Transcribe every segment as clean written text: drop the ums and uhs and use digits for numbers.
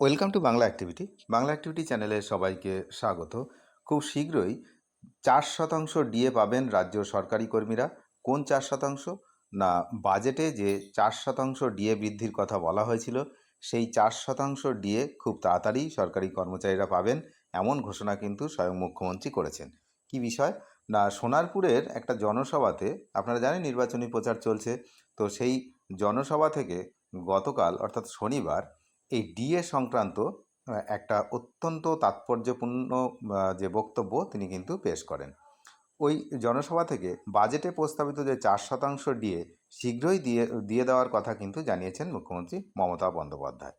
Welcome to Bangla activity. Bangla activity চ্যানেলে সবাইকে স্বাগত। খুব শীঘ্রই 4% ডিএ পাবেন রাজ্য সরকারি কর্মীরা। কোন 4%? না, বাজেটে যে 4% ডিএ বৃদ্ধির কথা বলা হয়েছিল, সেই 4% ডিএ খুব তাড়াতাড়ি সরকারি কর্মচারীরা পাবেন, এমন ঘোষণা কিন্তু স্বয়ং মুখ্যমন্ত্রী করেছেন। কি বিষয়? না, সোনারপুরের একটা জনসভাতে, আপনারা জানেন নির্বাচনী প্রচার চলছে, তো সেই জনসভা থেকে গতকাল অর্থাৎ শনিবার এই ডিএ সংক্রান্ত একটা অত্যন্ত তাৎপর্যপূর্ণ যে বক্তব্য তিনি কিন্তু পেশ করেন। ওই জনসভা থেকে বাজেটে প্রস্তাবিত যে 4% ডিএ শীঘ্রই দিয়ে দেওয়ার কথা কিন্তু জানিয়েছেন মুখ্যমন্ত্রী মমতা বন্দ্যোপাধ্যায়।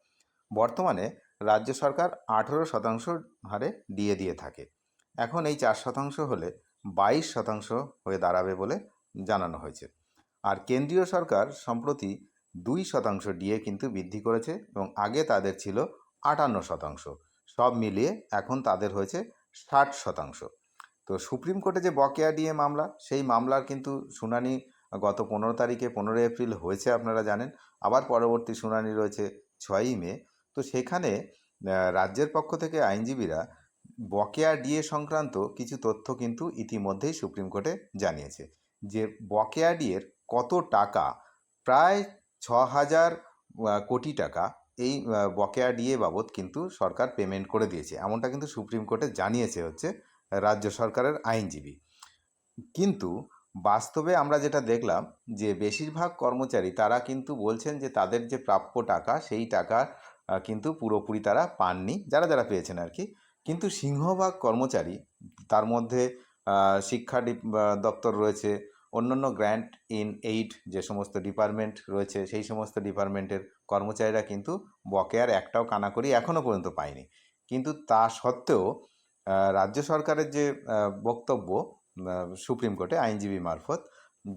বর্তমানে রাজ্য সরকার 18% হারে ডিএ দিয়ে থাকে। এখন এই 4% হলে 22% হয়ে দাঁড়াবে বলে জানানো হয়েছে। আর কেন্দ্রীয় সরকার সম্প্রতি 2% ডিএ কিন্তু বৃদ্ধি করেছে এবং আগে তাদের ছিল 58%। সব মিলিয়ে এখন তাদের হয়েছে 60%। তো সুপ্রিম কোর্টে যে বকেয়া ডিএ মামলা, সেই মামলার কিন্তু শুনানি গত 15 তারিখে 15 এপ্রিল হয়েছে, আপনারা জানেন। আবার পরবর্তী শুনানি রয়েছে 6ই মে। তো সেখানে রাজ্যের পক্ষ থেকে আইনজীবীরা বকেয়া ডিএ সংক্রান্ত কিছু তথ্য কিন্তু ইতিমধ্যেই সুপ্রিম কোর্টে জানিয়েছে। যে বকেয়া ডিএর কত টাকা, প্রায় 6,000 কোটি টাকা এই বকেয়া ডিএ বাবদ কিন্তু সরকার পেমেন্ট করে দিয়েছে, এমনটা কিন্তু সুপ্রিম কোর্টে জানিয়েছে হচ্ছে রাজ্য সরকারের আইনজীবী। কিন্তু বাস্তবে আমরা যেটা দেখলাম যে বেশিরভাগ কর্মচারী তারা কিন্তু বলছেন যে তাদের যে প্রাপ্য টাকা, সেই টাকা কিন্তু পুরোপুরি তারা পাননি, যারা যারা পেয়েছেন আর কি। কিন্তু সিংহভাগ কর্মচারী, তার মধ্যে শিক্ষা দপ্তর রয়েছে, অন্যান্য গ্র্যান্ট ইন এইড যে সমস্ত ডিপার্টমেন্ট রয়েছে, সেই সমস্ত ডিপার্টমেন্টের কর্মচারীরা কিন্তু বকেয়ার একটাও কানাকড়ি এখনও পর্যন্ত পায়নি। কিন্তু তা সত্ত্বেও রাজ্য সরকারের যে বক্তব্য সুপ্রিম কোর্টে আইনজীবী মারফত,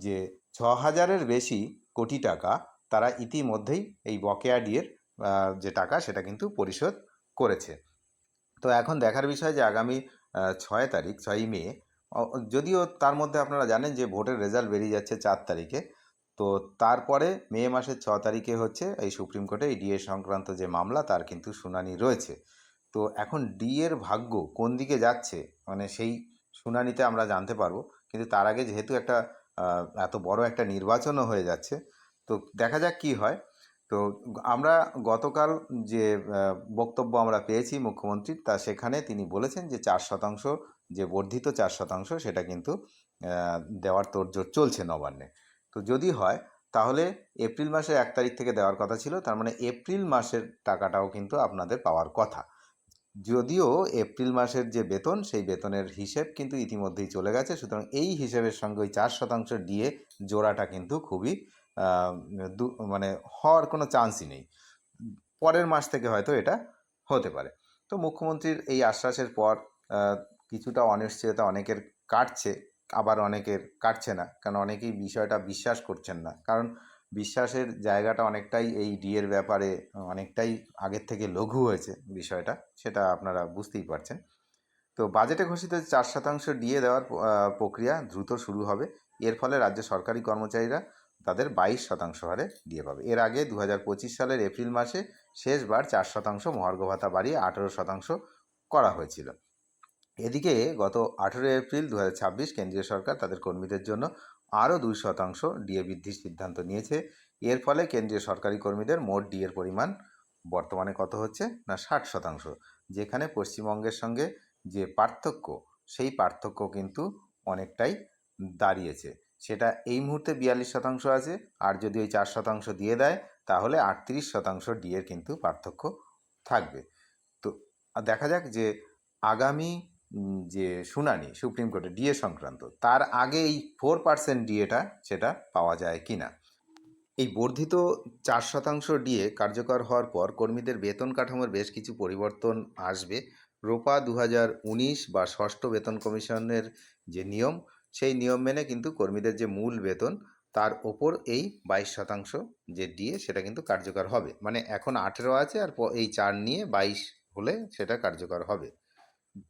যে 6,000-এর বেশি কোটি টাকা তারা ইতিমধ্যেই এই বকেয়া ডিএর যে টাকা সেটা কিন্তু পরিশোধ করেছে। তো এখন দেখার বিষয় যে আগামী 6 তারিখ, 6ই মে, যদিও তার মধ্যে আপনারা জানেন যে ভোটের রেজাল্ট বেরিয়ে যাচ্ছে 4 তারিখে। তো তারপরে মে মাসের 6 তারিখে হচ্ছে এই সুপ্রিম কোর্টে এই ডিএ সংক্রান্ত যে মামলা, তার কিন্তু শুনানি রয়েছে। তো এখন ডিএর ভাগ্য কোন দিকে যাচ্ছে, মানে সেই শুনানিতে আমরা জানতে পারবো। কিন্তু তার আগে যেহেতু একটা এত বড় একটা নির্বাচনও হয়ে যাচ্ছে, তো দেখা যাক কি হয়। তো আমরা গতকাল যে বক্তব্য আমরা পেয়েছি মুখ্যমন্ত্রীর, তা সেখানে তিনি বলেছেন যে 4%, যে বর্ধিত 4%, সেটা কিন্তু দেওয়ার তোড়জোড় চলছে নবান্নে। তো যদি হয় তাহলে এপ্রিল মাসের 1 তারিখ থেকে দেওয়ার কথা ছিল, তার মানে এপ্রিল মাসের টাকাটাও কিন্তু আপনাদের পাওয়ার কথা। যদিও এপ্রিল মাসের যে বেতন, সেই বেতনের হিসেব কিন্তু ইতিমধ্যেই চলে গেছে, সুতরাং এই হিসেবের সঙ্গে ওই 4% ডিএ জোড়াটা কিন্তু খুবই মানে হওয়ার কোনো চান্সই নেই। পরের মাস থেকে হয়তো এটা হতে পারে। তো মুখ্যমন্ত্রীর এই আশ্বাসের পর কিছুটা অনিশ্চয়তা অনেকের কাটছে, আবার অনেকের কাটছে না, কারণ অনেকেই বিষয়টা বিশ্বাস করছেন না। কারণ বিশ্বাসের জায়গাটা অনেকটাই এই ডিএর ব্যাপারে অনেকটাই আগের থেকে লঘু হয়েছে বিষয়টা, সেটা আপনারা বুঝতেই পারছেন। তো বাজেটে ঘোষিত 4% ডিএ দেওয়ার প্রক্রিয়া দ্রুত শুরু হবে। এর ফলে রাজ্য সরকারি কর্মচারীরা তাদের 22% হারে ডিএ পাবে। এর আগে 2025 সালের এপ্রিল মাসে শেষবার 4% মহার্ঘ ভাতা বাড়িয়ে 18% করা হয়েছিল। এদিকে গত 18 এপ্রিল 2026 কেন্দ্রীয় সরকার তাদের কর্মীদের জন্য আরও 2% ডিএ বৃদ্ধির সিদ্ধান্ত নিয়েছে। এর ফলে কেন্দ্রীয় সরকারি কর্মীদের মোট ডিএর পরিমাণ বর্তমানে কত হচ্ছে না 60%, যেখানে পশ্চিমবঙ্গের সঙ্গে যে পার্থক্য, সেই পার্থক্য কিন্তু অনেকটাই দাঁড়িয়েছে। সেটা এই মুহূর্তে 42% আছে, আর যদি ওই 4% দিয়ে দেয় তাহলে 38% ডিএর কিন্তু পার্থক্য থাকবে। তো দেখা যাক যে আগামী যে শুনানি সুপ্রিম কোর্টে ডিএ সংক্রান্ত, তার আগে এই 4% ডিএটা সেটা পাওয়া যায় কি না। এই বর্ধিত 4% ডিএ কার্যকর হওয়ার পর কর্মীদের বেতন কাঠামোর বেশ কিছু পরিবর্তন আসবে। রোপা 2019 বা ষষ্ঠ বেতন কমিশনের যে নিয়ম, সেই নিয়ম মেনে কিন্তু কর্মীদের যে মূল বেতন, তার ওপর এই 22% যে ডিএ সেটা কিন্তু কার্যকর হবে। মানে এখন 18 আছে, আর এই 4 নিয়ে 22 হলে সেটা কার্যকর হবে।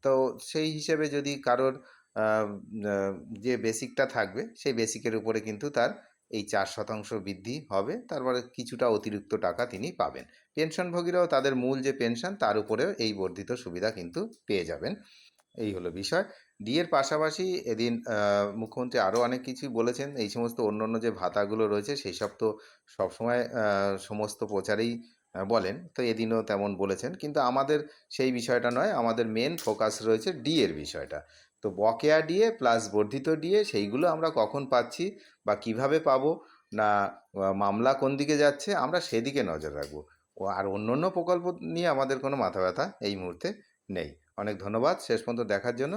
তো সেই হিসেবে যদি কারোর আহ, আহ, যে বেসিকটা থাকবে, সেই বেসিকের উপরে কিন্তু তার এই 4% বৃদ্ধি হবে, তারপরে কিছুটা অতিরিক্ত টাকা তিনি পাবেন। পেনশনভোগীরাও তাদের মূল যে পেনশন তার উপরেও এই বর্ধিত সুবিধা কিন্তু পেয়ে যাবেন। এই হলো বিষয়। ডিএর পাশাপাশি এদিন মুখ্যমন্ত্রী আরও অনেক কিছুই বলেছেন। এই সমস্ত অন্য যে ভাতাগুলো রয়েছে সেই সব তো সবসময় সমস্ত প্রচারেই বলেন, তো এদিনও তেমন বলেছেন, কিন্তু আমাদের সেই বিষয়টা নয়, আমাদের মেন ফোকাস রয়েছে ডিএর বিষয়টা। তো বকেয়া ডিএ প্লাস বর্ধিত ডিএ সেইগুলো আমরা কখন পাচ্ছি বা কিভাবে পাবো, না মামলা কোন দিকে যাচ্ছে, আমরা সেদিকে নজর রাখবো। আর অন্য প্রকল্প নিয়ে আমাদের কোনো মাথা ব্যথা এই মুহূর্তে নেই। অনেক ধন্যবাদ শেষ পর্যন্ত দেখার জন্য।